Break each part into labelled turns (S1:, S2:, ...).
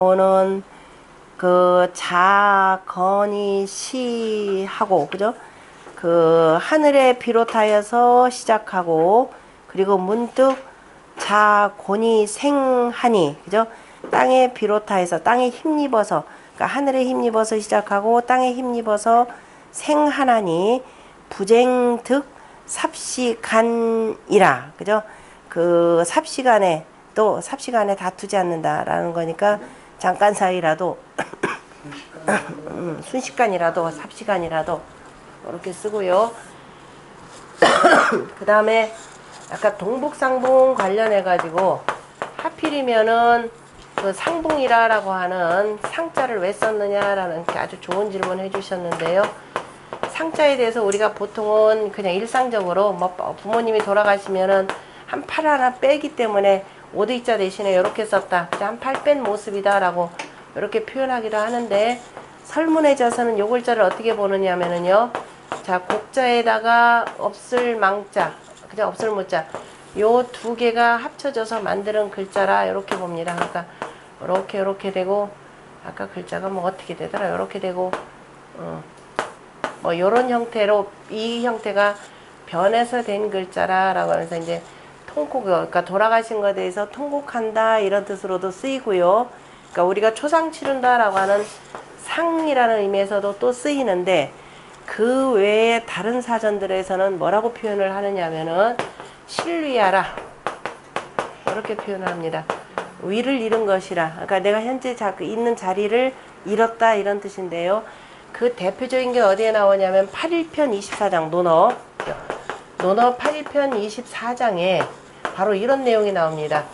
S1: 오는 그 자, 건이, 시 하고 그죠? 그 하늘에 비롯하여서 시작하고 그리고 문득 자, 곤이, 생하니 그죠? 땅에 비롯하여서 땅에 힘입어서 그러니까 하늘에 힘입어서 시작하고 땅에 힘입어서 생하나니 부쟁득 삽시간이라 그죠? 그 삽시간에 또 삽시간에 다투지 않는다라는 거니까 잠깐 사이라도 순식간이라도 삽시간이라도 이렇게 쓰고요. 그 다음에 아까 동북상봉 관련해 가지고 하필이면은 그 상봉이라라고 하는 상자를 왜 썼느냐라는 아주 좋은 질문 해주셨는데요. 상자에 대해서 우리가 보통은 그냥 일상적으로 뭐 부모님이 돌아가시면은 한 팔 하나 빼기 때문에 오드이자 대신에 이렇게 썼다. 한 팔 뺀 모습이다 라고 이렇게 표현하기도 하는데 설문에 져서는 요 글자를 어떻게 보느냐면은요. 자, 곡자에다가 없을 망자, 그죠? 없을 무자. 요 두 개가 합쳐져서 만드는 글자라 이렇게 봅니다. 그러니까 이렇게 되고 아까 글자가 뭐 어떻게 되더라? 이렇게 되고 뭐 요런 형태로 이 형태가 변해서 된 글자라고 하면서 이제 통곡, 그러니까 돌아가신 것에 대해서 통곡한다 이런 뜻으로도 쓰이고요. 그러니까 우리가 초상 치른다라고 하는 상이라는 의미에서도 또 쓰이는데 그 외에 다른 사전들에서는 뭐라고 표현을 하느냐면은 실위하라 이렇게 표현을 합니다. 위를 잃은 것이라. 그러니까 내가 현재 있는 자리를 잃었다 이런 뜻인데요. 그 대표적인 게 어디에 나오냐면 8.1편 24장 논어 8.1편 24장에 바로 이런 내용이 나옵니다.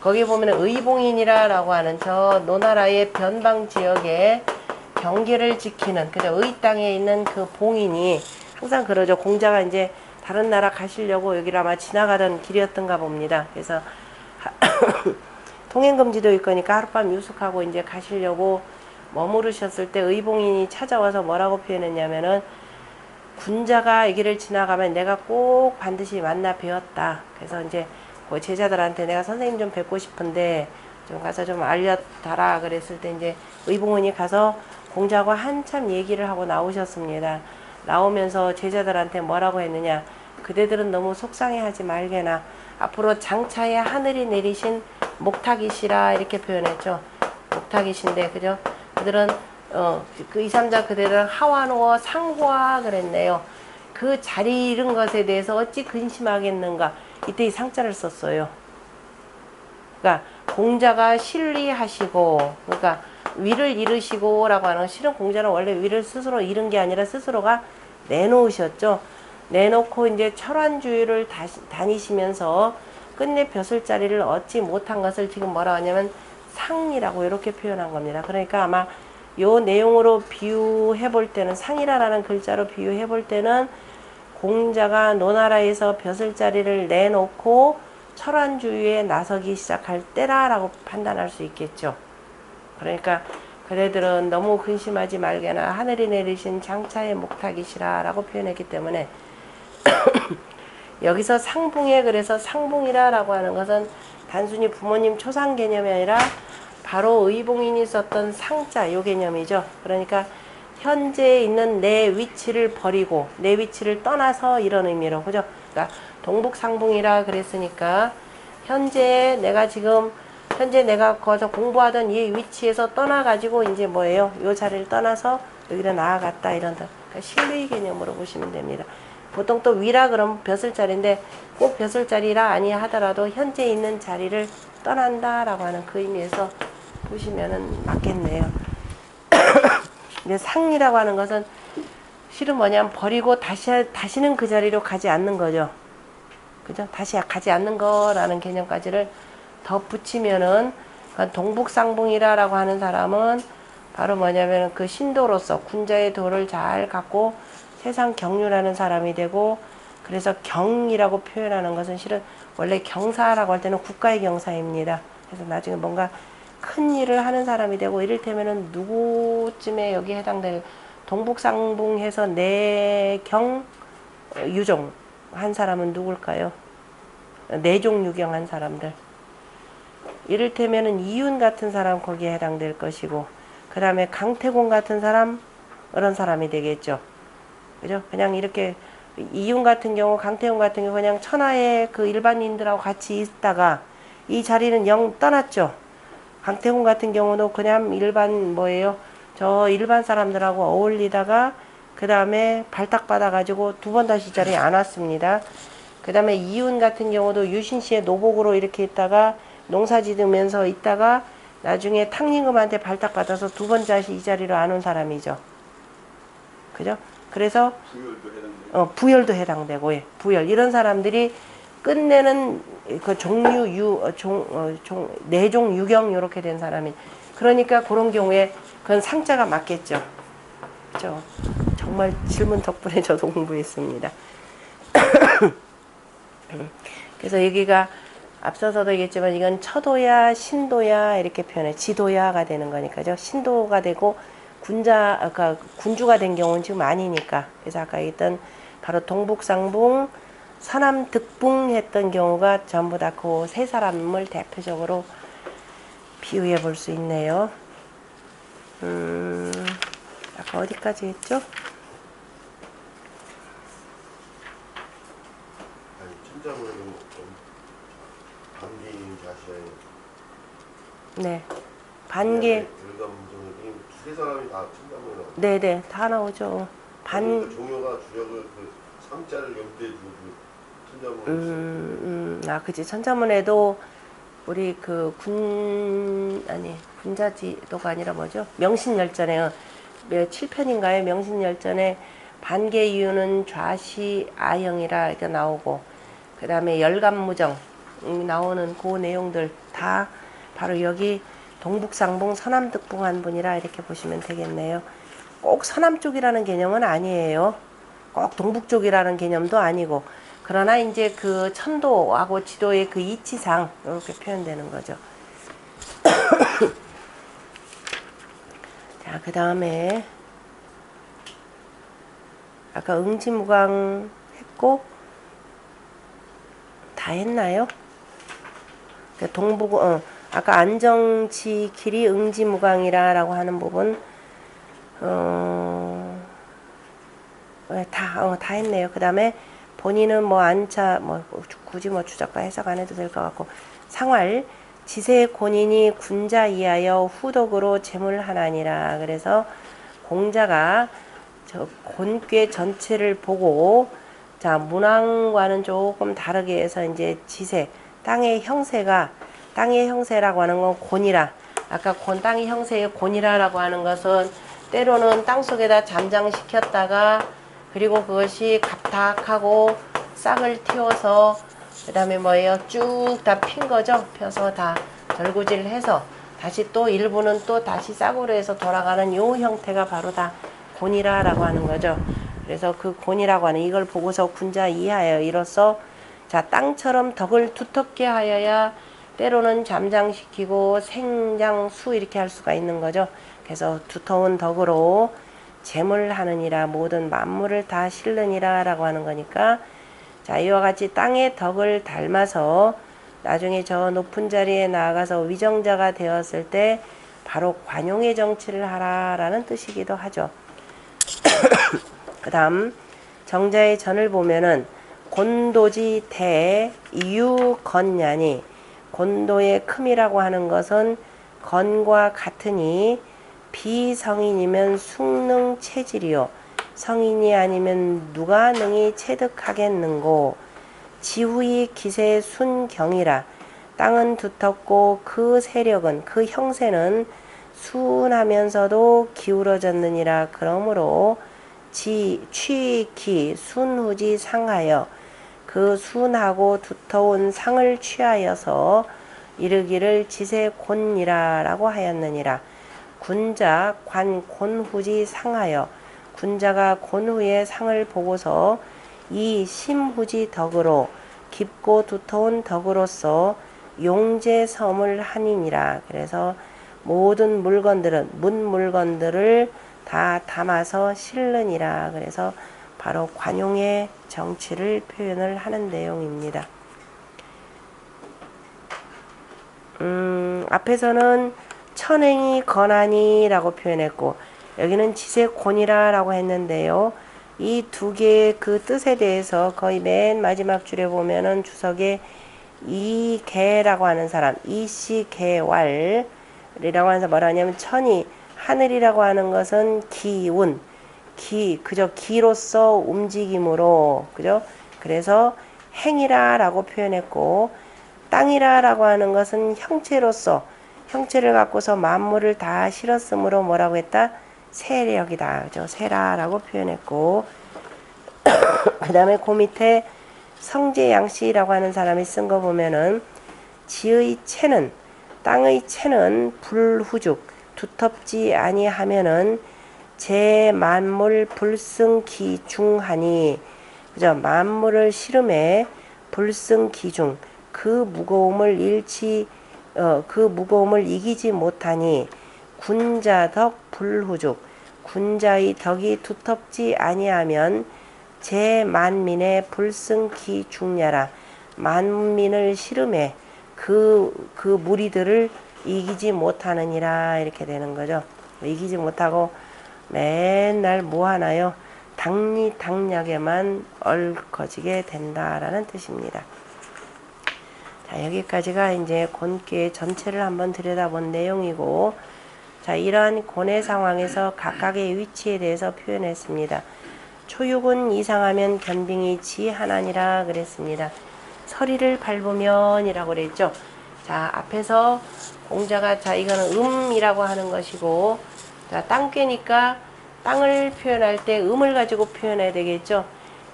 S1: 거기 보면 의봉인이라고 하는 저 노나라의 변방 지역에 경계를 지키는 그죠? 의 땅에 있는 그 봉인이 항상 그러죠. 공자가 이제 다른 나라 가시려고 여기를 아마 지나가던 길이었던가 봅니다. 그래서 통행금지도 있거니까 하룻밤 유숙하고 이제 가시려고 머무르셨을 때 의봉인이 찾아와서 뭐라고 표현했냐면은 군자가 이 길을 지나가면 내가 꼭 반드시 만나 뵈었다. 그래서 이제 그 제자들한테 내가 선생님 좀 뵙고 싶은데 좀 가서 좀 알려달라 그랬을 때 이제 의봉인이 가서 공자와 한참 얘기를 하고 나오셨습니다. 나오면서 제자들한테 뭐라고 했느냐. 그대들은 너무 속상해하지 말게나. 앞으로 장차에 하늘이 내리신 목탁이시라 이렇게 표현했죠. 목탁이신데 그죠? 그들은 그 2, 3자 그들은 하와노어 상호하 그랬네요. 그 자리 잃은 것에 대해서 어찌 근심하겠는가. 이때 이 상자를 썼어요. 그러니까 공자가 실리하시고 그러니까 위를 잃으시고 라고 하는 실은 공자는 원래 위를 스스로 잃은 게 아니라 스스로가 내놓으셨죠. 내놓고 이제 철환주의를 다니시면서 끝내 벼슬자리를 얻지 못한 것을 지금 뭐라 하냐면 상이라고 이렇게 표현한 겁니다. 그러니까 아마 요 내용으로 비유해 볼 때는 상이라라는 글자로 비유해 볼 때는 공자가 노나라에서 벼슬자리를 내놓고 철환주의에 나서기 시작할 때라라고 판단할 수 있겠죠. 그러니까 그대들은 너무 근심하지 말게나 하늘이 내리신 장차의 목탁이시라 라고 표현했기 때문에 여기서 상봉에 그래서 상봉이라 라고 하는 것은 단순히 부모님 초상 개념이 아니라 바로 의봉인이 썼던 상자 요 개념이죠. 그러니까 현재 있는 내 위치를 버리고 내 위치를 떠나서 이런 의미로 그죠? 그러니까 동북상봉이라 그랬으니까 현재 내가 거기서 공부하던 이 위치에서 떠나가지고 이제 뭐예요? 요 자리를 떠나서 여기로 나아갔다 이런 그러니까 실의 개념으로 보시면 됩니다. 보통 또 위라 그러면 벼슬자리인데 꼭 벼슬자리라 아니야 하더라도 현재 있는 자리를 떠난다라고 하는 그 의미에서 보시면은 맞겠네요. 근데 상이라고 하는 것은 실은 뭐냐면 버리고 다시는 그 자리로 가지 않는 거죠. 그죠? 다시 가지 않는 거라는 개념까지를 덧붙이면은 동북상봉이라고 하는 사람은 바로 뭐냐면 그 신도로서 군자의 도를 잘 갖고 세상 경륜하는 사람이 되고 그래서 경이라고 표현하는 것은 실은 원래 경사라고 할 때는 국가의 경사입니다. 그래서 나중에 뭔가 큰 일을 하는 사람이 되고 이를테면은 누구쯤에 여기에 해당될 동북상봉해서 내경 유종 한 사람은 누굴까요? 내종 유경한 사람들 이를테면은 이윤 같은 사람 거기에 해당될 것이고, 그 다음에 강태공 같은 사람, 그런 사람이 되겠죠. 그죠? 그냥 이렇게 이윤 같은 경우, 강태공 같은 경우 그냥 천하의 그 일반인들하고 같이 있다가 이 자리는 영 떠났죠. 강태공 같은 경우도 그냥 일반 뭐예요? 저 일반 사람들하고 어울리다가 그 다음에 발탁받아가지고 두 번 다시 자리에 안 왔습니다. 그 다음에 이윤 같은 경우도 유신시의 노복으로 이렇게 있다가 농사 짓으면서 있다가 나중에 탕림금한테 발탁받아서 두 번 다시 이 자리로 안 온 사람이죠. 그죠? 그래서 부열도 해당되고, 예, 부열 이런 사람들이 끝내는 그 내종 유경 이렇게 된 사람이, 그러니까 그런 경우에 그건 상자가 맞겠죠. 그죠? 정말 질문 덕분에 저도 공부했습니다. 그래서 여기가 앞서서도 얘기했지만 이건 처도야 신도야 이렇게 표현해, 지도야가 되는 거니까죠. 신도가 되고 그러니까 군주가 된 경우는 지금 아니니까. 그래서 아까 얘기했던 바로 동북상봉 서남득붕 했던 경우가 전부 다 그 세 사람을 대표적으로 비유해 볼 수 있네요. 아까 어디까지 했죠?
S2: 아니, 천자문은 반개인 자시에
S1: 네. 반개.
S2: 세 사람이 다 천자문에 나오죠.
S1: 네네, 다 나오죠.
S2: 그 종효가 주력을 그 상자를 염두에 두고 천자문을
S1: 아, 그치. 천자문에도 우리 그 군자지도가 아니라 뭐죠? 명신열전에 7편인가요? 명신열전에 반개 이유는 좌시 아형이라 이렇게 나오고, 그 다음에 열감무정 나오는 그 내용들 다 바로 여기 동북상봉 서남득붕한 분이라 이렇게 보시면 되겠네요. 꼭 서남 쪽이라는 개념은 아니에요. 꼭 동북 쪽이라는 개념도 아니고, 그러나 이제 그 천도하고 지도의 그 이치상 이렇게 표현되는 거죠. 자, 그 다음에 아까 응지무강 했고 다 했나요? 동북 아까 안정지길이 응지무강이라라고 하는 부분 다 했네요. 그 다음에 본인은 뭐 안차 굳이 주작가 해석 안 해도 될 것 같고, 상활 지세 본인이 군자 이하여 후덕으로 재물하나니라. 그래서 공자가 저 곤괴 전체를 보고, 자, 문왕과는 조금 다르게 해서 이제 지세 땅의 형세라고 하는 건 곤이라. 아까 땅의 형세의 곤이라라고 하는 것은 때로는 땅 속에다 잠장시켰다가 그리고 그것이 갑탁하고 싹을 틔워서 그 다음에 뭐예요? 쭉 다 핀 거죠. 펴서 다 절구질 해서 다시 또 일부는 또 다시 싹으로 해서 돌아가는 요 형태가 바로 다 곤이라라고 하는 거죠. 그래서 그 곤이라고 하는 이걸 보고서 군자 이하여 이로써 자, 땅처럼 덕을 두텁게 하여야 때로는 잠장시키고 생장수 이렇게 할 수가 있는 거죠. 그래서 두터운 덕으로 재물하느니라, 모든 만물을 다 실느니라 라고 하는 거니까, 자, 이와 같이 땅의 덕을 닮아서 나중에 저 높은 자리에 나아가서 위정자가 되었을 때 바로 관용의 정치를 하라라는 뜻이기도 하죠. 그 다음 정자의 전을 보면은 곤도지 대 이유건냐니, 곤도의 큼이라고 하는 것은 건과 같으니 비성인이면 숙능 체질이요, 성인이 아니면 누가 능히 체득하겠는고, 지후의 기세 순경이라. 땅은 두텁고 그 세력은 그 형세는 순하면서도 기울어졌느니라. 그러므로 취기 순후지 상하여 그 순하고 두터운 상을 취하여서 이르기를 지세곤이라 라고 하였느니라. 군자 관곤후지 상하여, 군자가 곤후의 상을 보고서 이 심후지 덕으로 깊고 두터운 덕으로서 용제섬을 하니니라. 그래서 모든 물건들은 문물건들을 다 담아서 실느니라. 그래서 바로 관용의 정치를 표현을 하는 내용입니다. 앞에서는 천행이 건하니라고 표현했고 여기는 지세곤이라고 했는데요. 이 두 개의 그 뜻에 대해서 거의 맨 마지막 줄에 보면은 주석에 이개라고 하는 사람, 이시개왈이라고 하는 사람 뭐라 하냐면 천이 하늘이라고 하는 것은 기운, 그저 기로서 움직임으로, 그죠? 그래서 행이라라고 표현했고 땅이라라고 하는 것은 형체로서 형체를 갖고서 만물을 다 실었으므로 뭐라고 했다? 세력이다. 그죠? 세라라고 표현했고 그 다음에 그 밑에 성제양씨라고 하는 사람이 쓴 거 보면은 지의 채는 땅의 채는 불후죽 두텁지 아니하면은 제 만물 불승기중하니 그죠? 만물을 실음에 불승기중 그 무거움을 그 무거움을 이기지 못하니 군자덕 불후죽 군자의 덕이 두텁지 아니하면 제 만민의 불승기중야라 만민을 실음에 그 무리들을 이기지 못하느니라 이렇게 되는 거죠. 이기지 못하고 맨날 뭐 하나요? 당리당략에만 얽혀지게 된다라는 뜻입니다. 자, 여기까지가 이제 곤괴 전체를 한번 들여다본 내용이고, 자, 이러한 고뇌 상황에서 각각의 위치에 대해서 표현했습니다. 초육은 이상하면 견빙이 지하나니라 그랬습니다. 서리를 밟으면이라고 그랬죠. 자, 앞에서 공자가 자 이거는 이라고 하는 것이고, 자, 땅괴니까 땅을 표현할 때 음을 가지고 표현해야 되겠죠.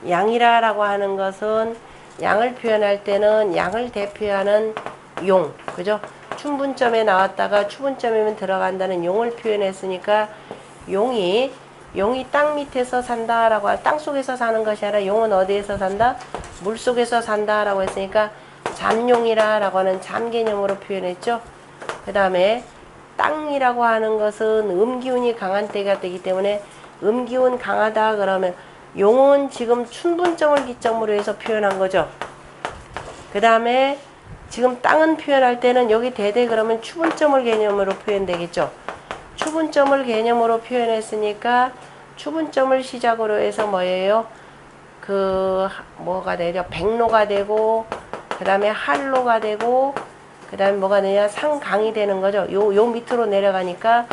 S1: 양이라라고 하는 것은 양을 표현할 때는 양을 대표하는 용, 그죠? 춘분점에 나왔다가 추분점에만 들어간다는 용을 표현했으니까 용이 땅 밑에서 산다라고 땅 속에서 사는 것이 아니라 용은 어디에서 산다? 물 속에서 산다라고 했으니까 잠용이라고 하는 잠 개념으로 표현했죠. 그 다음에 땅이라고 하는 것은 음기운이 강한 때가 되기 때문에 음기운 강하다 그러면 용은 지금 춘분점을 기점으로 해서 표현한 거죠. 그 다음에 지금 땅은 표현할 때는 여기 대대 그러면 추분점을 개념으로 표현되겠죠. 추분점을 개념으로 표현했으니까 추분점을 시작으로 해서 뭐예요? 뭐가 되죠? 백로가 되고 그 다음에 할로가 되고 그 다음에 뭐가 되냐? 상강이 되는 거죠. 요 밑으로 내려가니까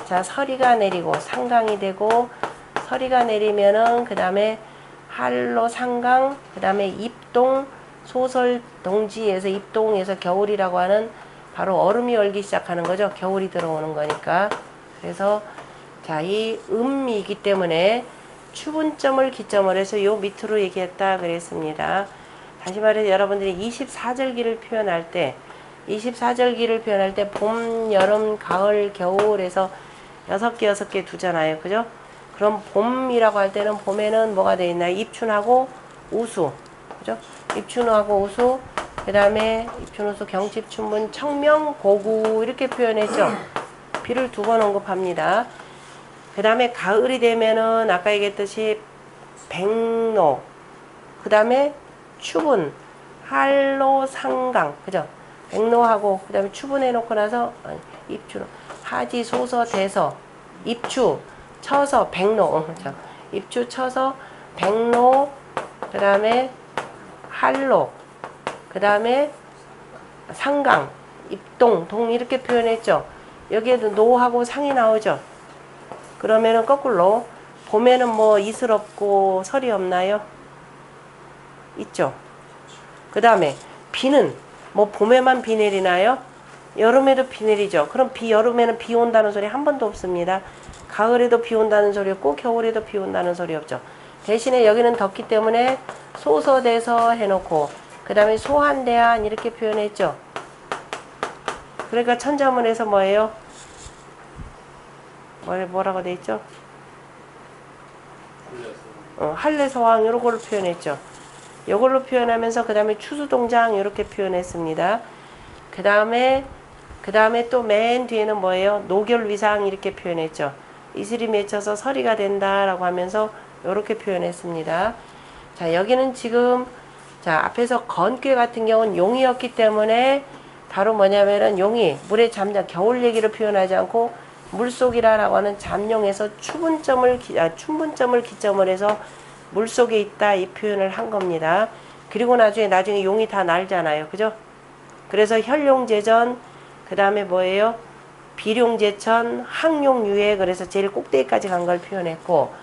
S1: 자 서리가 내리고 상강이 되고 서리가 내리면은 그 다음에 할로 상강 그 다음에 입동 소설 동지에서 입동에서 겨울이라고 하는 바로 얼음이 얼기 시작하는 거죠. 겨울이 들어오는 거니까. 그래서 자, 이 음이기 때문에 추분점을 기점으로 해서 요 밑으로 얘기했다 그랬습니다. 다시 말해서 여러분들이 24절기를 표현할 때 24절기를 표현할 때 봄, 여름, 가을, 겨울에서 6개 두잖아요. 그죠? 그럼 봄이라고 할 때는 봄에는 뭐가 되어 있나요? 입춘하고 우수. 그죠? 입춘하고 우수. 그 다음에 입춘우수, 경칩춘분, 청명, 고구 이렇게 표현했죠. 비를 두 번 언급합니다. 그 다음에 가을이 되면은 아까 얘기했듯이 백로, 그 다음에 추분, 할로, 상강, 그죠? 백로하고 그 다음에 추분해 놓고 나서 입추, 하지, 소서, 대서, 입추, 처서, 백로, 그죠? 입추, 처서, 백로, 그 다음에 할로, 그 다음에 상강, 입동, 동 이렇게 표현했죠. 여기에도 노하고 상이 나오죠. 그러면은 거꾸로 봄에는 뭐 이슬 없고 설이 없나요? 있죠. 그 다음에 비는 뭐 봄에만 비 내리나요? 여름에도 비 내리죠. 그럼 여름에는 비 온다는 소리 한 번도 없습니다. 가을에도 비 온다는 소리 없고 겨울에도 비 온다는 소리 없죠. 대신에 여기는 덥기 때문에 소서대서 해놓고 그 다음에 소한대한 이렇게 표현했죠. 그러니까 천자문에서 뭐예요? 뭐라고 돼 있죠? 할례서왕 요걸로 표현했죠. 요걸로 표현하면서 그 다음에 추수동장 이렇게 표현했습니다. 그 다음에 또 맨 뒤에는 뭐예요? 노결위상 이렇게 표현했죠. 이슬이 맺혀서 서리가 된다라고 하면서 이렇게 표현했습니다. 자, 여기는 지금 자 앞에서 건괴 같은 경우는 용이었기 때문에 바로 뭐냐면은 용이 물에 잠자 겨울 얘기를 표현하지 않고 물속이라고 하는 잠룡에서 춘분점을 기점을 해서 물속에 있다 이 표현을 한 겁니다. 그리고 나중에 용이 다 날잖아요. 그죠? 그래서 혈룡제전 그 다음에 뭐예요? 비룡제천 항룡유해 그래서 제일 꼭대기까지 간 걸 표현했고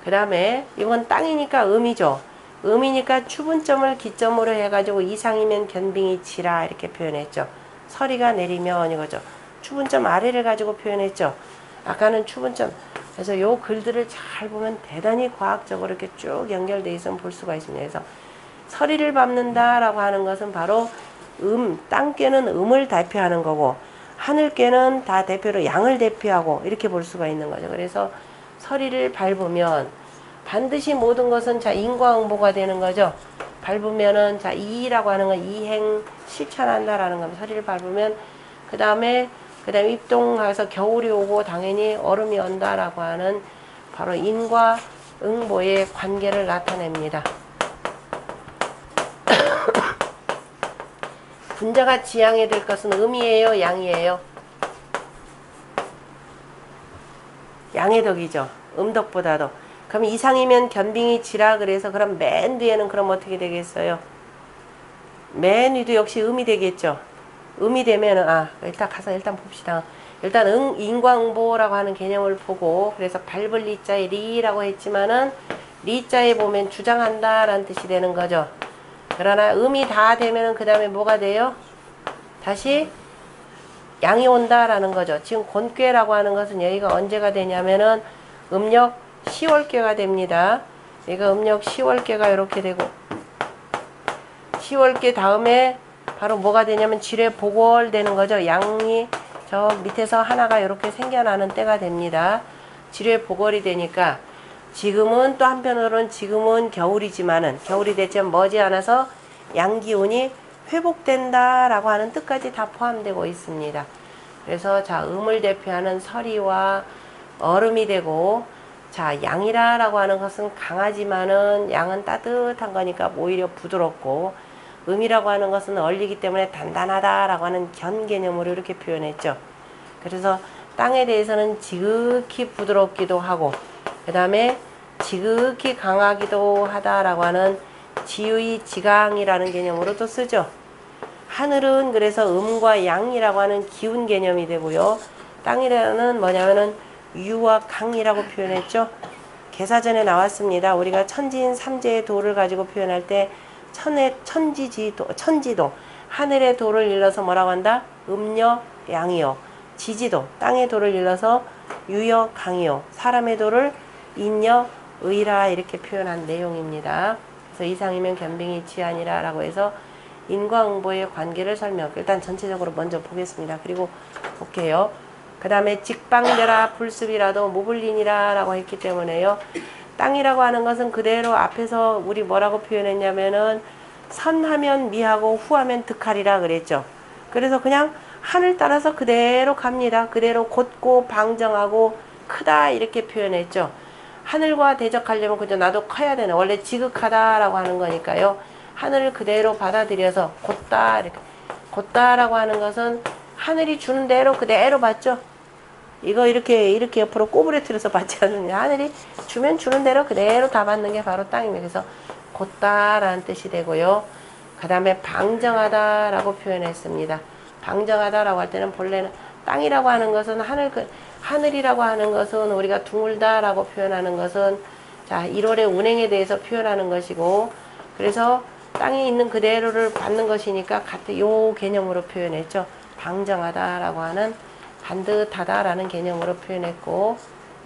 S1: 그 다음에 이건 땅이니까 음이죠. 음이니까 추분점을 기점으로 해가지고 이상이면 견빙이 치라 이렇게 표현했죠. 서리가 내리면 이거죠. 추분점 아래를 가지고 표현했죠. 아까는 추분점. 그래서 요 글들을 잘 보면 대단히 과학적으로 이렇게 쭉 연결되어 있으면 볼 수가 있습니다. 그래서 서리를 밟는다라고 하는 것은 바로 땅께는 음을 대표하는 거고 하늘께는 다 대표로 양을 대표하고 이렇게 볼 수가 있는 거죠. 그래서 서리를 밟으면 반드시 모든 것은 자 인과응보가 되는 거죠. 밟으면은 자 이라고 하는 건 이행 실천한다라는 겁니다. 서리를 밟으면 그 다음에 입동해서 겨울이 오고 당연히 얼음이 온다라고 하는 바로 인과응보의 관계를 나타냅니다. 분자가 지향해야 될 것은 음이에요, 양이에요? 양의 덕이죠. 음덕보다도. 그럼 이상이면 견빙이 지라 그래서 그럼 맨 뒤에는 그럼 어떻게 되겠어요? 맨 위도 역시 음이 되겠죠. 음이 되면은 일단 가서 일단 봅시다. 일단 인과응보라고 하는 개념을 보고 그래서 밟을 리자에 리라고 했지만은 리자에 보면 주장한다라는 뜻이 되는 거죠. 그러나 음이 다 되면은 그 다음에 뭐가 돼요? 다시 양이 온다라는 거죠. 지금 곤괴라고 하는 것은 여기가 언제가 되냐면은 음력 10월께가 됩니다. 여기가 음력 10월께가 이렇게 되고 10월께 다음에 바로 뭐가 되냐면 지뢰 복월 되는 거죠. 양이 저 밑에서 하나가 이렇게 생겨나는 때가 됩니다. 지뢰 복월이 되니까 지금은 또 한편으로는 지금은 겨울이지만은 겨울이 됐지만 머지않아서 양기운이 회복된다라고 하는 뜻까지 다 포함되고 있습니다. 그래서 자 음을 대표하는 서리와 얼음이 되고 자 양이라고 하는 것은 강하지만은 양은 따뜻한 거니까 오히려 부드럽고 음이라고 하는 것은 얼리기 때문에 단단하다라고 하는 견 개념으로 이렇게 표현했죠. 그래서 땅에 대해서는 지극히 부드럽기도 하고 그 다음에 지극히 강하기도 하다라고 하는 지의 지강이라는 개념으로도 쓰죠. 하늘은 그래서 음과 양이라고 하는 기운 개념이 되고요. 땅이라는 뭐냐면은 유와 강이라고 표현했죠. 개사전에 나왔습니다. 우리가 천지인 삼재의 도를 가지고 표현할 때 천지도 하늘의 도를 일러서 뭐라고 한다? 음여 양이요. 지지도 땅의 도를 일러서 유여 강이요. 사람의 도를 인여 의라 이렇게 표현한 내용입니다. 그래서 이상이면 견빙이 지아니라 라고 해서 인과응보의 관계를 설명하고 일단 전체적으로 먼저 보겠습니다. 그리고 볼게요. 그 다음에 직방되라 불습이라도 무불린이라 라고 했기 때문에요. 땅이라고 하는 것은 그대로 앞에서 우리 뭐라고 표현했냐면은 선하면 미하고 후하면 득하리라 그랬죠. 그래서 그냥 하늘 따라서 그대로 갑니다. 그대로 곧고 방정하고 크다 이렇게 표현했죠. 하늘과 대적하려면 그저 나도 커야 되는 원래 지극하다라고 하는 거니까요. 하늘을 그대로 받아들여서 곧다 이렇게 곧다라고 하는 것은 하늘이 주는 대로 그대로 받죠. 이거 이렇게 옆으로 꼬부레트려서 받지 않느냐. 하늘이 주면 주는 대로 그대로 다 받는 게 바로 땅입니다. 그래서 곧다라는 뜻이 되고요. 그 다음에 방정하다라고 표현했습니다. 방정하다라고 할 때는 본래는 땅이라고 하는 것은 하늘이라고 하는 것은 우리가 둥글다라고 표현하는 것은 자 1월의 운행에 대해서 표현하는 것이고 그래서 땅에 있는 그대로를 받는 것이니까 같은 요 개념으로 표현했죠. 방정하다라고 하는 반듯하다라는 개념으로 표현했고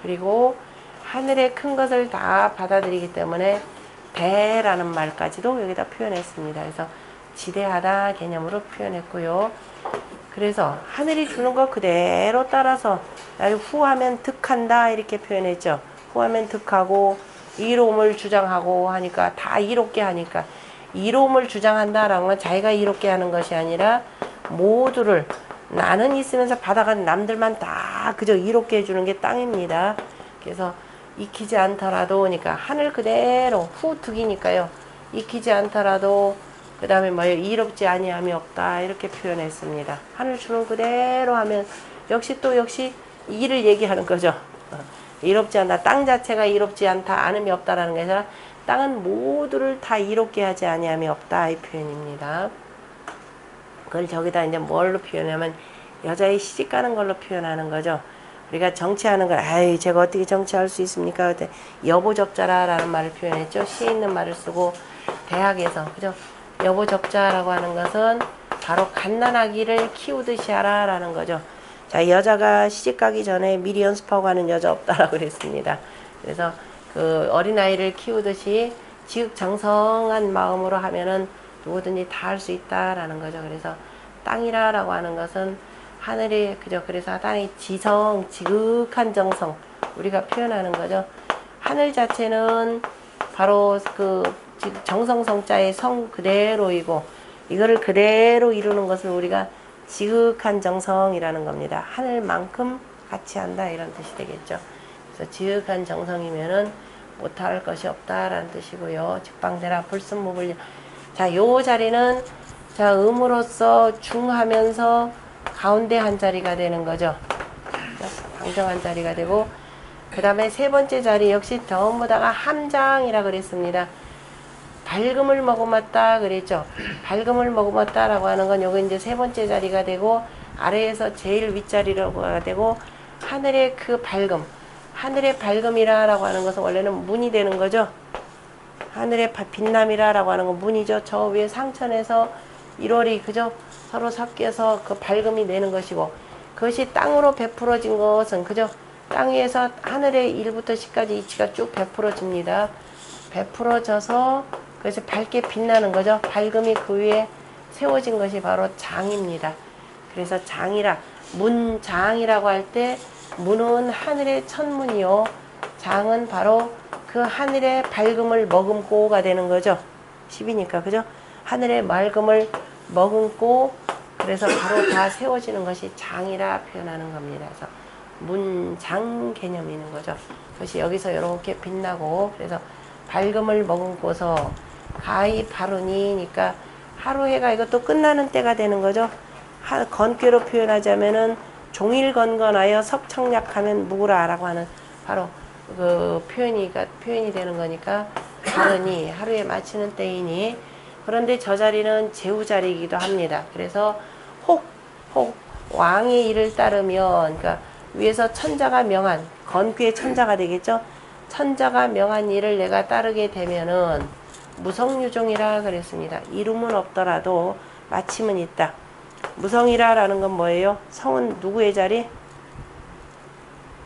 S1: 그리고 하늘의 큰 것을 다 받아들이기 때문에 대라는 말까지도 여기다 표현했습니다. 그래서 지대하다 개념으로 표현했고요. 그래서 하늘이 주는 거 그대로 따라서 후하면 득한다 이렇게 표현했죠. 후하면 득하고 이로움을 주장하고 하니까 다 이롭게 하니까 이로움을 주장한다라는 건 자기가 이롭게 하는 것이 아니라 모두를 나는 있으면서 받아가는 남들만 다 그저 이롭게 해주는 게 땅입니다. 그래서 익히지 않더라도 그러니까 하늘 그대로 후득이니까요. 익히지 않더라도 그 다음에 뭐예요? 이롭지 아니함이 없다. 이렇게 표현했습니다. 하늘 주는 그대로 하면 역시 이를 얘기하는 거죠. 이롭지 않다. 땅 자체가 이롭지 않다. 안음이 없다라는 게 아니라 땅은 모두를 다 이롭게 하지 아니함이 없다. 이 표현입니다. 그걸 저기다 이제 뭘로 표현하면 여자의 시집 가는 걸로 표현하는 거죠. 우리가 정치하는 걸, 아이, 제가 어떻게 정치할 수 있습니까? 그때 여보적자라라는 말을 표현했죠. 시 있는 말을 쓰고, 대학에서, 그죠? 여보적자라고 하는 것은 바로 갓난아기를 키우듯이 하라라는 거죠. 자, 여자가 시집 가기 전에 미리 연습하고 가는 여자 없다라고 그랬습니다. 그래서 그 어린아이를 키우듯이 지극정성한 마음으로 하면은 누구든지 다 할 수 있다라는 거죠. 그래서 땅이라라고 하는 것은 하늘이 그죠. 그래서 땅이 지극한 정성 우리가 표현하는 거죠. 하늘 자체는 바로 그 정성성자의 성 그대로이고 이거를 그대로 이루는 것을 우리가 지극한 정성이라는 겁니다. 하늘만큼 같이 한다 이런 뜻이 되겠죠. 그래서 지극한 정성이면은 못할 것이 없다라는 뜻이고요. 직방대라 불순무불. 자, 요 자리는 자 음으로써 중하면서 가운데 한 자리가 되는 거죠. 방정한 자리가 되고 그 다음에 세 번째 자리 역시 전부 다가 함장이라 그랬습니다. 밝음을 머금었다 그랬죠. 밝음을 머금었다라고 하는 건 여기 이제 세 번째 자리가 되고 아래에서 제일 윗자리가 되고 하늘의 그 밝음, 하늘의 밝음이라고 하는 것은 원래는 문이 되는 거죠. 하늘의 빛남이라고 하는 건 문이죠. 저 위에 상천에서 1월이 그죠? 서로 섞여서 그 밝음이 되는 것이고 그것이 땅으로 베풀어진 것은 그죠? 땅 위에서 하늘의 1부터 10까지 이치가 쭉 베풀어집니다. 베풀어져서 그래서 밝게 빛나는 거죠. 밝음이 그 위에 세워진 것이 바로 장입니다. 그래서 장이라 문장이라고 할 때 문은 하늘의 천문이요. 장은 바로 그 하늘의 밝음을 머금고가 되는 거죠. 10이니까 그죠? 하늘의 맑음을 머금고 그래서 바로 다 세워지는 것이 장이라 표현하는 겁니다. 그래서 문장 개념이 있는 거죠. 그것이 여기서 이렇게 빛나고 그래서 밝음을 머금고서 가히 바르니니까 하루 해가 이것도 끝나는 때가 되는 거죠. 건괴로 표현하자면은 종일 건건하여 석청약하면 무구라라고 하는 바로 그 표현이 되는 거니까 바르니 하루에 마치는 때이니 그런데 저 자리는 제후 자리이기도 합니다. 그래서 혹 왕의 일을 따르면 그러니까 위에서 천자가 명한 건괴의 천자가 되겠죠. 천자가 명한 일을 내가 따르게 되면은 무성유종이라 그랬습니다. 이름은 없더라도 마침은 있다. 무성이라라는 건 뭐예요? 성은 누구의 자리?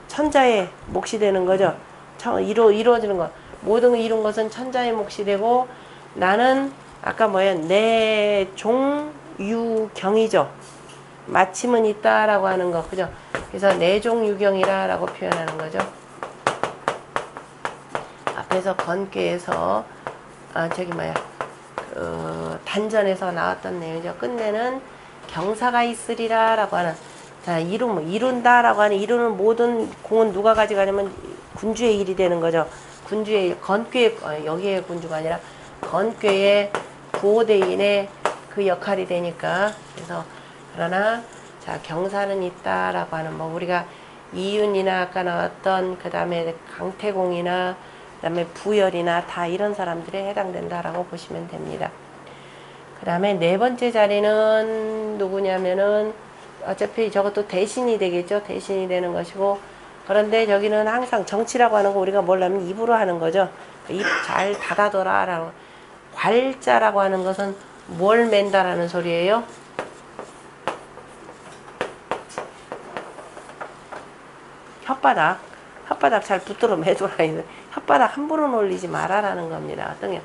S1: 천자의 몫이 되는 거죠. 이루어지는 것. 모든 이룬 것은 천자의 몫이 되고 나는 아까 뭐예요? 내 종유경이죠. 마침은 있다라고 하는 거. 그죠? 그래서 내 종유경이라고 표현하는 거죠. 앞에서 건괴에서 단전에서 나왔던 내용이죠. 끝내는 경사가 있으리라라고 하는 자 이룬다라고 하는 이루는 모든 공은 누가 가져가냐면 군주의 일이 되는 거죠. 군주의 건괴 여기에 군주가 아니라 건괴의 구호대인의 그 역할이 되니까 그래서 그러나 자 경사는 있다라고 하는 뭐 우리가 이윤이나 아까 나왔던 그 다음에 강태공이나 그 다음에 부열이나 다 이런 사람들에 해당된다라고 보시면 됩니다. 그 다음에 네 번째 자리는 누구냐면은 어차피 저것도 대신이 되겠죠. 대신이 되는 것이고 그런데 저기는 항상 정치라고 하는 거 우리가 뭐냐면 입으로 하는 거죠. 입 잘 닫아둬라 라고. 괄자라고 하는 것은 뭘 맨다라는 소리예요? 혓바닥 잘 붙들어 매줘라. 혓바닥 함부로 놀리지 마라라는 겁니다. 어떤 게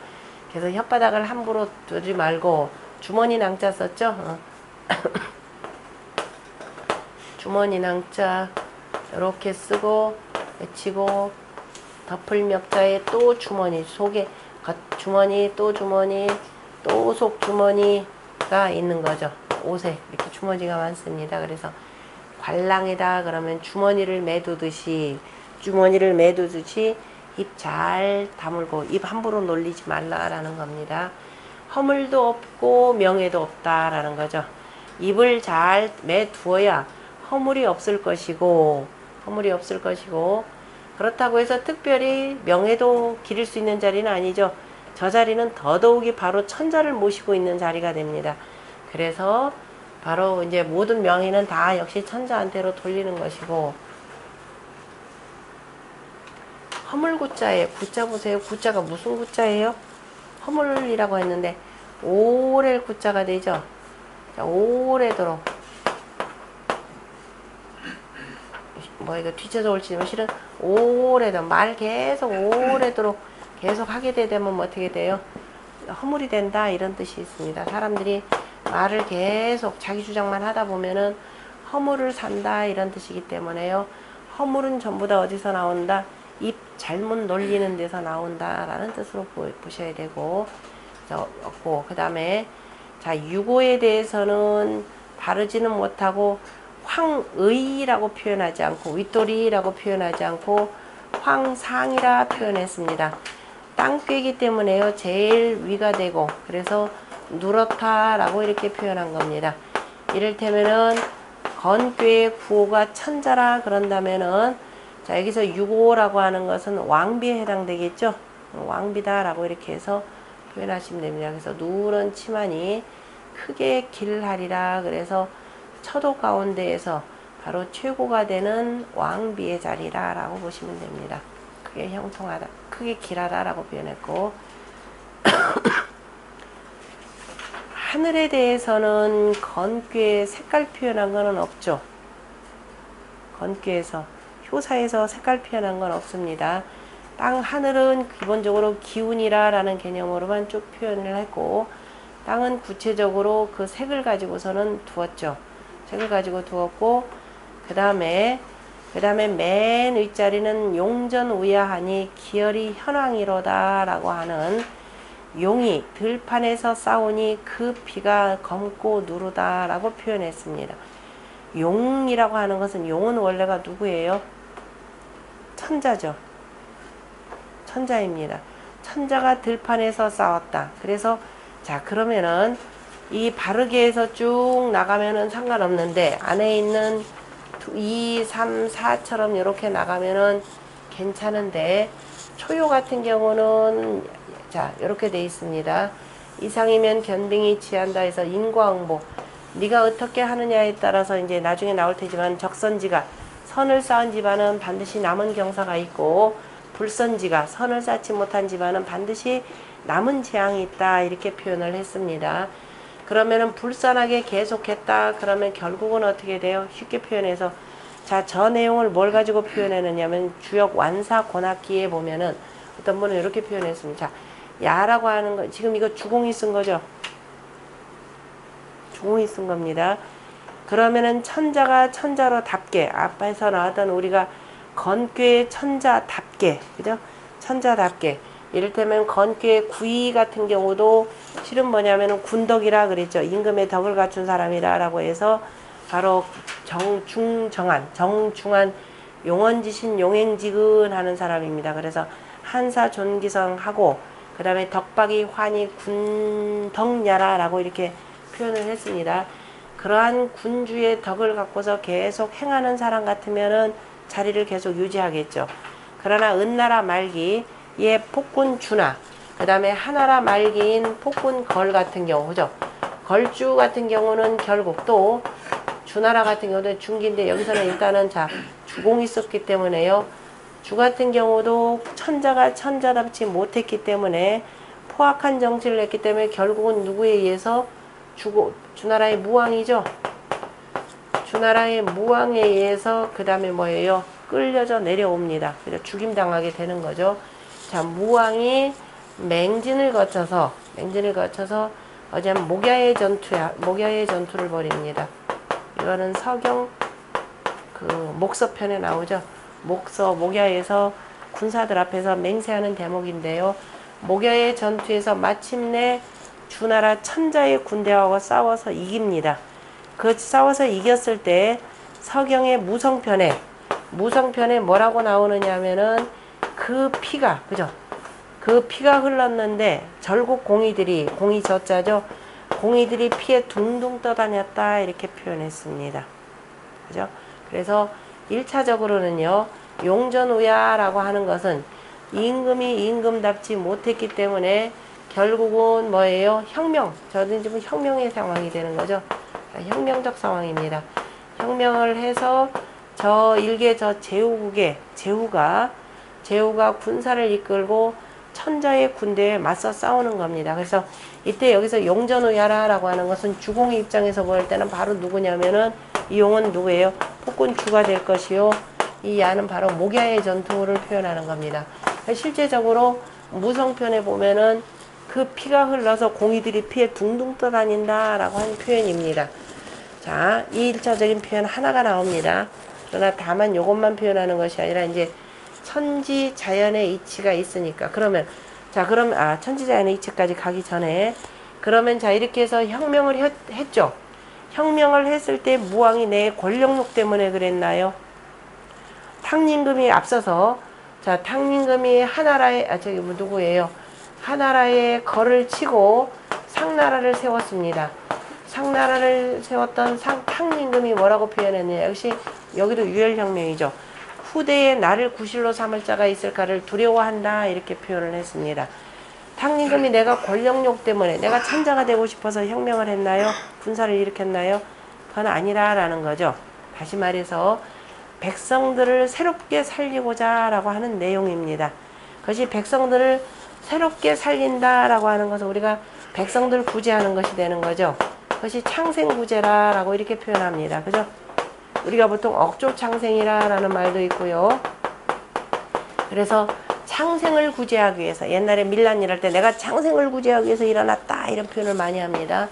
S1: 그래서 혓바닥을 함부로 두지 말고 주머니 낭자 썼죠? 주머니 낭자 이렇게 쓰고 외치고 덮을 멱자에 또 주머니 속에 주머니 또 주머니 또 속 주머니가 있는 거죠. 옷에 이렇게 주머니가 많습니다. 그래서 관랑이다 그러면 주머니를 매두듯이 입 잘 다물고 입 함부로 놀리지 말라라는 겁니다. 허물도 없고 명예도 없다라는 거죠. 입을 잘 매두어야 허물이 없을 것이고 그렇다고 해서 특별히 명예도 기릴 수 있는 자리는 아니죠. 저 자리는 더더욱이 바로 천자를 모시고 있는 자리가 됩니다. 그래서 바로 이제 모든 명예는 다 역시 천자한테로 돌리는 것이고, 허물구자에 구자 보세요. 구자가 무슨 구자예요? 허물이라고 했는데 오렐 구자가 되죠. 자, 오래도록 뭐 이거 뒤쳐서 올지면 실은 오래도록 말 계속 오래도록 계속 하게 되면 뭐 어떻게 돼요? 허물이 된다 이런 뜻이 있습니다. 사람들이 말을 계속 자기 주장만 하다 보면은 허물을 산다 이런 뜻이기 때문에요. 허물은 전부 다 어디서 나온다? 입 잘못 놀리는 데서 나온다라는 뜻으로 보셔야 되고, 그 다음에 자 유고에 대해서는 바르지는 못하고 황의라고 표현하지 않고 윗돌이라고 표현하지 않고 황상이라 표현했습니다. 땅꾀이기 때문에요. 제일 위가 되고 그래서 누렇다라고 이렇게 표현한 겁니다. 이를테면은 건꾀의 구호가 천자라 그런다면은 자 여기서 유고라고 하는 것은 왕비에 해당되겠죠. 왕비다라고 이렇게 해서 표현하시면 됩니다. 그래서 누런 치마니 크게 길하리라 그래서 처도 가운데에서 바로 최고가 되는 왕비의 자리라 라고 보시면 됩니다. 크게 형통하다, 크게 길하다 라고 표현했고, 하늘에 대해서는 건꾀에 색깔 표현한 거는 없죠. 건꾀에서 효사에서 색깔 표현한 건 없습니다. 땅 하늘은 기본적으로 기운이라 라는 개념으로만 쭉 표현을 했고, 땅은 구체적으로 그 색을 가지고서는 두었죠. 색을 가지고 두었고, 그 다음에 맨 윗자리는 용전우야하니 기열이 현황이로다 라고 하는, 용이 들판에서 싸우니 그 피가 검고 누르다 라고 표현했습니다. 용이라고 하는 것은, 용은 원래가 누구예요? 천자죠. 천자입니다. 천자가 들판에서 싸웠다. 그래서 자 그러면은 이 바르게에서 쭉 나가면은 상관없는데 안에 있는 2, 3, 4처럼 이렇게 나가면은 괜찮은데, 초요 같은 경우는 자 이렇게 돼 있습니다. 이상이면 견빙이 취한다 해서 인과응보, 네가 어떻게 하느냐에 따라서 이제 나중에 나올 테지만, 적선지가 선을 쌓은 집안은 반드시 남은 경사가 있고, 불선지가 선을 쌓지 못한 집안은 반드시 남은 재앙이 있다 이렇게 표현을 했습니다. 그러면은 불선하게 계속했다 그러면 결국은 어떻게 돼요? 쉽게 표현해서 자 저 내용을 뭘 가지고 표현했느냐면, 주역 완사 고낙기에 보면은 어떤 분은 이렇게 표현했습니다. 자 야라고 하는 거 지금 이거 주공이 쓴 거죠. 주공이 쓴 겁니다. 그러면은 천자가 천자로 답게, 앞에서 나왔던 우리가 건꾀의 천자답게, 그죠? 천자답게. 이를테면 건꾀의 구이 같은 경우도 실은 뭐냐면은 군덕이라 그랬죠. 임금의 덕을 갖춘 사람이라 라고 해서 바로 정중한 용언지신 용행지근 하는 사람입니다. 그래서 한사 존기성하고 그 다음에 덕박이 환희 군덕야라 라고 이렇게 표현을 했습니다. 그러한 군주의 덕을 갖고서 계속 행하는 사람 같으면은 자리를 계속 유지하겠죠. 그러나 은나라 말기 예 폭군 주나, 그 다음에 하나라 말기인 폭군 걸 같은 경우, 그죠? 걸주 같은 경우는 결국 또 주나라 같은 경우도 중기인데, 여기서는 일단은 자 주공이 있었기 때문에요. 주 같은 경우도 천자가 천자답지 못했기 때문에 포악한 정치를 했기 때문에 결국은 누구에 의해서 주나라의 무왕이죠. 주나라의 무왕에 의해서 그 다음에 뭐예요? 끌려져 내려옵니다. 그래서 죽임당하게 되는 거죠. 자, 무왕이 맹진을 거쳐서 어제는 목야의 전투를 벌입니다. 이거는 서경 그 목서편에 나오죠. 목야에서 군사들 앞에서 맹세하는 대목인데요. 목야의 전투에서 마침내 주나라 천자의 군대하고 싸워서 이깁니다. 그 싸워서 이겼을 때 서경의 무성편에 뭐라고 나오느냐 하면은 그 피가, 그죠? 그 피가 흘렀는데 결국 공이들이, 공이 저자죠. 공이들이 피에 둥둥 떠다녔다 이렇게 표현했습니다. 그죠? 그래서 1차적으로는요. 용전우야라고 하는 것은 임금이 임금답지 못했기 때문에 결국은 뭐예요? 혁명. 저는 지금 혁명의 상황이 되는 거죠. 혁명적 상황입니다. 혁명을 해서 저 일개 저 제후국의 제후가 군사를 이끌고 천자의 군대에 맞서 싸우는 겁니다. 그래서 이때 여기서 용전우야라고 하는 것은 주공의 입장에서 볼 때는 바로 누구냐면은 이 용은 누구예요? 폭군 주가 될 것이요. 이 야는 바로 목야의 전투를 표현하는 겁니다. 실제적으로 무성편에 보면은 그 피가 흘러서 공이들이 피에 둥둥 떠다닌다 라고 하는 표현입니다. 자, 이 1차적인 표현 하나가 나옵니다. 그러나 다만 이것만 표현하는 것이 아니라 이제 천지자연의 이치가 있으니까 그러면 자 그럼 천지자연의 이치까지 가기 전에 그러면 자 이렇게 해서 혁명을 했죠. 혁명을 했을 때 무왕이 내 권력욕 때문에 그랬나요? 탕림금이 앞서서 자 탕림금이 하나라에 저기 누구예요? 하나라에 거를 치고 상나라를 세웠습니다. 상나라를 세웠던 탕림금이 뭐라고 표현했느냐? 역시 여기도 유혈혁명이죠. 후대에 나를 구실로 삼을 자가 있을까를 두려워한다 이렇게 표현을 했습니다. 탕림금이 내가 권력욕 때문에 내가 천자가 되고 싶어서 혁명을 했나요? 군사를 일으켰나요? 그건 아니라라는 거죠. 다시 말해서 백성들을 새롭게 살리고자 라고 하는 내용입니다. 그것이 백성들을 새롭게 살린다라고 하는 것은 우리가 백성들 구제하는 것이 되는 거죠. 그것이 창생구제라고 이렇게 표현합니다. 그죠? 우리가 보통 억조창생이라는 말도 있고요. 그래서 창생을 구제하기 위해서 옛날에 밀란 일할 때 내가 창생을 구제하기 위해서 일어났다 이런 표현을 많이 합니다.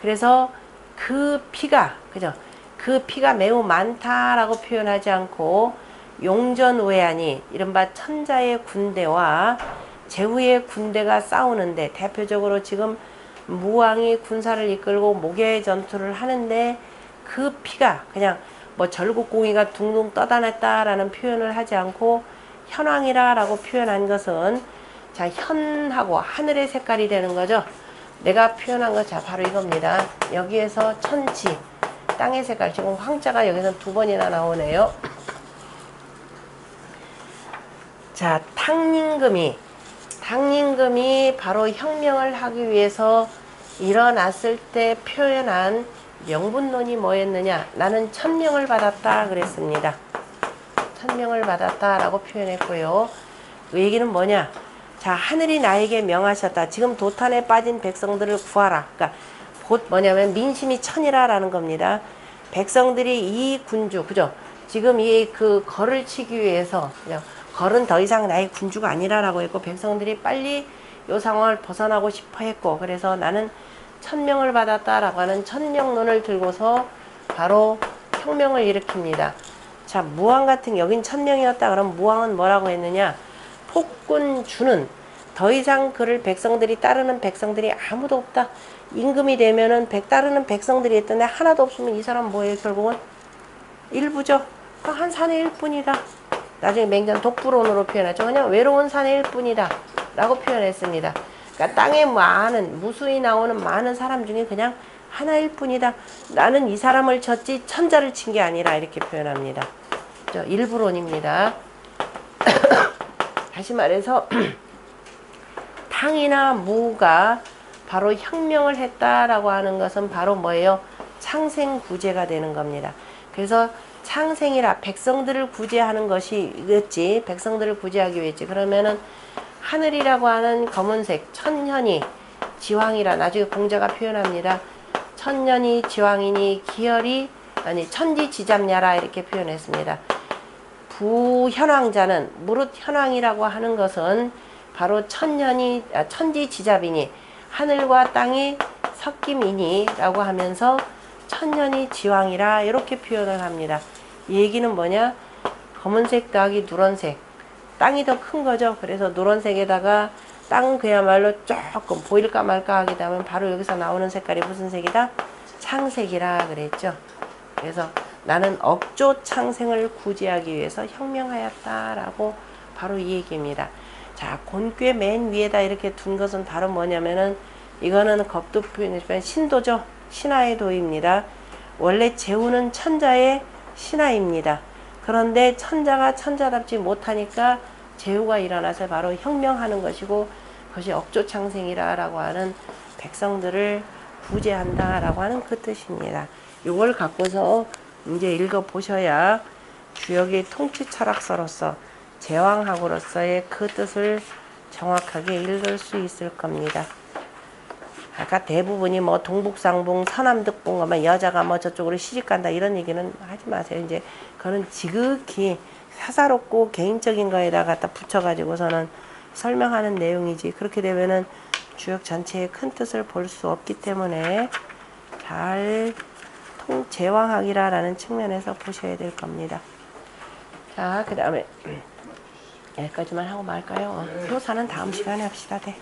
S1: 그래서 그 피가 그죠? 그 피가 매우 많다라고 표현하지 않고 용전우회하니 이른바 천자의 군대와 제후의 군대가 싸우는데 대표적으로 지금 무왕이 군사를 이끌고 목야의 전투를 하는데 그 피가 그냥 뭐 절국공이가 둥둥 떠다녔다라는 표현을 하지 않고 현황이라고 표현한 것은 자 현하고 하늘의 색깔이 되는 거죠. 내가 표현한 것 자 바로 이겁니다. 여기에서 천지 땅의 색깔 지금 황자가 여기서 2번이나 나오네요. 자 탕림금이 바로 혁명을 하기 위해서 일어났을 때 표현한 명분론이 뭐였느냐? 나는 천명을 받았다 그랬습니다. 천명을 받았다 라고 표현했고요. 그 얘기는 뭐냐? 자 하늘이 나에게 명하셨다. 지금 도탄에 빠진 백성들을 구하라. 그러니까 곧 뭐냐면 민심이 천이라 라는 겁니다. 백성들이 이 군주 그죠? 지금 이 그 거를 치기 위해서 그죠? 걸은 더 이상 나의 군주가 아니라라고 했고 백성들이 빨리 이 상황을 벗어나고 싶어 했고 그래서 나는 천명을 받았다라고 하는 천명론을 들고서 바로 혁명을 일으킵니다. 자 무왕 같은 여긴 천명이었다 그럼 무왕은 뭐라고 했느냐? 폭군주는 더 이상 그를 백성들이 따르는 백성들이 아무도 없다. 임금이 되면은 따르는 백성들이 있던데 하나도 없으면 이 사람 뭐예요? 결국은 일부죠. 한 사내일 뿐이다. 나중에 맹전 독부론으로 표현하죠. 그냥 외로운 사내일 뿐이다 라고 표현했습니다. 그러니까 땅에 많은 무수히 나오는 많은 사람 중에 그냥 하나일 뿐이다. 나는 이 사람을 쳤지 천자를 친 게 아니라 이렇게 표현합니다. 일부론입니다. 다시 말해서 탕이나 무가 바로 혁명을 했다라고 하는 것은 바로 뭐예요? 창생구제가 되는 겁니다. 그래서 창생이라 백성들을 구제하는 것이겠지. 백성들을 구제하기 위해지. 그러면은 하늘이라고 하는 검은색 천년이 지왕이라 나중에 공자가 표현합니다. 천년이 지왕이니 기혈이 아니 천지지잡냐라 이렇게 표현했습니다. 부현왕자는 무릇 현왕이라고 하는 것은 바로 천지지잡이니 하늘과 땅이 섞임이니 라고 하면서 천년이 지왕이라 이렇게 표현을 합니다. 이 얘기는 뭐냐? 검은색 더하기 누런색 땅이 더 큰 거죠. 그래서 누런색에다가 땅 그야말로 조금 보일까 말까 하게 되면 바로 여기서 나오는 색깔이 무슨 색이다? 창색이라 그랬죠. 그래서 나는 억조 창생을 구제하기 위해서 혁명하였다라고 바로 이 얘기입니다. 자, 곤괴 맨 위에다 이렇게 둔 것은 바로 뭐냐면은 이거는 겁도 표현이지만 신도죠. 신하의 도입니다. 원래 재우는 천자의 신하입니다. 그런데 천자가 천자답지 못하니까 재우가 일어나서 바로 혁명하는 것이고 그것이 억조창생이라고 하는 백성들을 구제한다라고 하는 그 뜻입니다. 이걸 갖고서 이제 읽어보셔야 주역의 통치 철학서로서 제왕학으로서의 그 뜻을 정확하게 읽을 수 있을 겁니다. 아까 대부분이 뭐 동북상봉, 서남득봉, 뭐 여자가 뭐 저쪽으로 시집간다 이런 얘기는 하지 마세요. 이제 그거는 지극히 사사롭고 개인적인 거에다 갖다 붙여가지고서는 설명하는 내용이지. 그렇게 되면은 주역 전체의 큰 뜻을 볼 수 없기 때문에 잘 제왕학이라는 측면에서 보셔야 될 겁니다. 자, 그 다음에 여기까지만 하고 말까요? 효사는 다음 시간에 합시다. 네.